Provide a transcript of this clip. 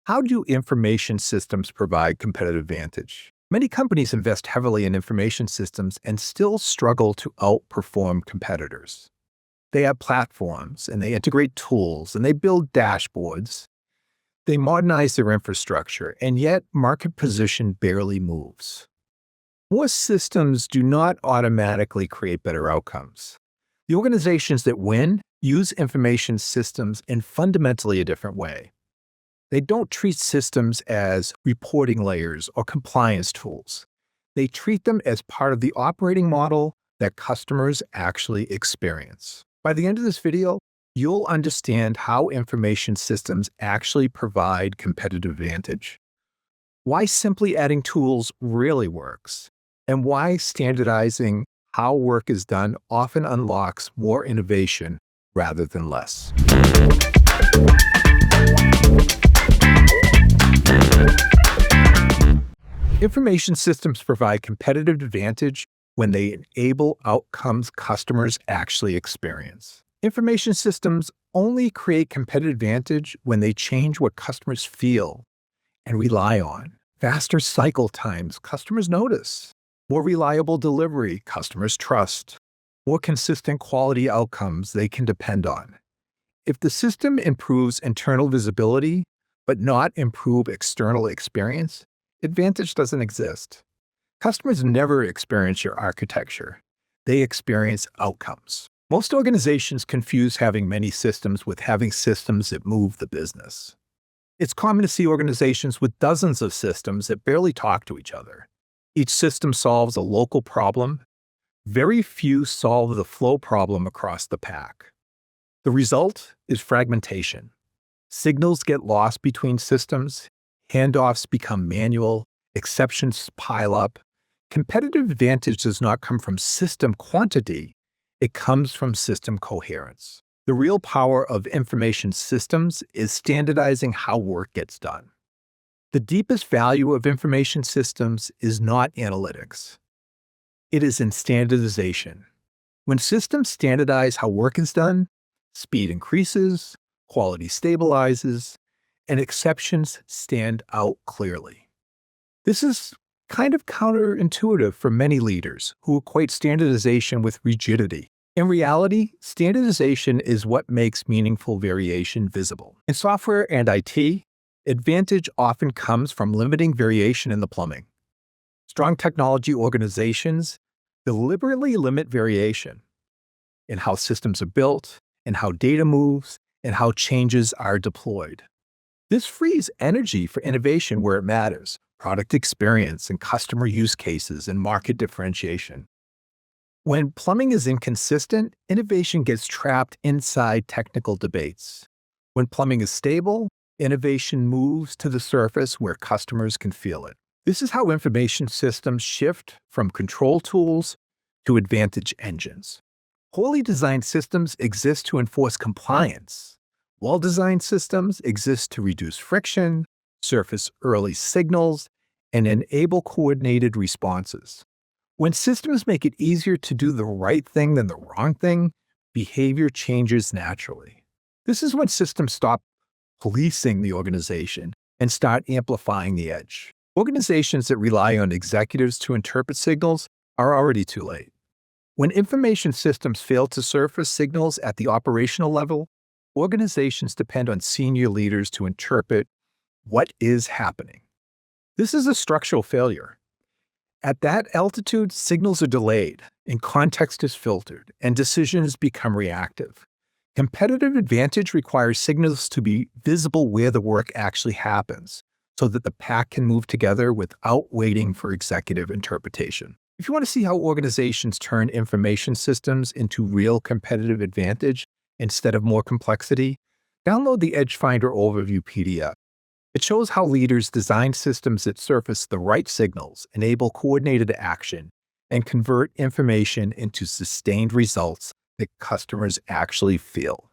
How do information systems provide competitive advantage? Many companies invest heavily in information systems and still struggle to outperform competitors. They have platforms and they integrate tools and they build dashboards. They modernize their infrastructure, and yet market position barely moves. More systems do not automatically create better outcomes. The organizations that win use information systems in fundamentally a different way. They don't treat systems as reporting layers or compliance tools. They treat them as part of the operating model that customers actually experience. By the end of this video, you'll understand how information systems actually provide competitive advantage, why simply adding tools really works, and why standardizing how work is done often unlocks more innovation rather than less. Information systems provide competitive advantage when they enable outcomes customers actually experience. Information systems only create competitive advantage when they change what customers feel and rely on. Faster cycle times, customers notice. More reliable delivery, customers trust. More consistent quality outcomes they can depend on. If the system improves internal visibility, but not improve external experience, advantage doesn't exist. Customers never experience your architecture. They experience outcomes. Most organizations confuse having many systems with having systems that move the business. It's common to see organizations with dozens of systems that barely talk to each other. Each system solves a local problem. Very few solve the flow problem across the pack. The result is fragmentation. Signals get lost between systems, handoffs become manual, exceptions pile up. Competitive advantage does not come from system quantity, it comes from system coherence. The real power of information systems is standardizing how work gets done. The deepest value of information systems is not analytics. It is in standardization. When systems standardize how work is done, speed increases, quality stabilizes, and exceptions stand out clearly. This is kind of counterintuitive for many leaders who equate standardization with rigidity. In reality, standardization is what makes meaningful variation visible. In software and IT, advantage often comes from limiting variation in the plumbing. Strong technology organizations deliberately limit variation in how systems are built, in how data moves, and how changes are deployed. This frees energy for innovation where it matters, product experience and customer use cases and market differentiation. When plumbing is inconsistent, innovation gets trapped inside technical debates. When plumbing is stable, innovation moves to the surface where customers can feel it. This is how information systems shift from control tools to advantage engines. Poorly designed systems exist to enforce compliance. Well-designed systems exist to reduce friction, surface early signals, and enable coordinated responses. When systems make it easier to do the right thing than the wrong thing, behavior changes naturally. This is when systems stop policing the organization and start amplifying the edge. Organizations that rely on executives to interpret signals are already too late. When information systems fail to surface signals at the operational level, organizations depend on senior leaders to interpret what is happening. This is a structural failure. At that altitude, signals are delayed, and context is filtered, and decisions become reactive. Competitive advantage requires signals to be visible where the work actually happens, so that the pack can move together without waiting for executive interpretation. If you want to see how organizations turn information systems into real competitive advantage instead of more complexity, download the EdgeFinder Overview PDF. It shows how leaders design systems that surface the right signals, enable coordinated action, and convert information into sustained results that customers actually feel.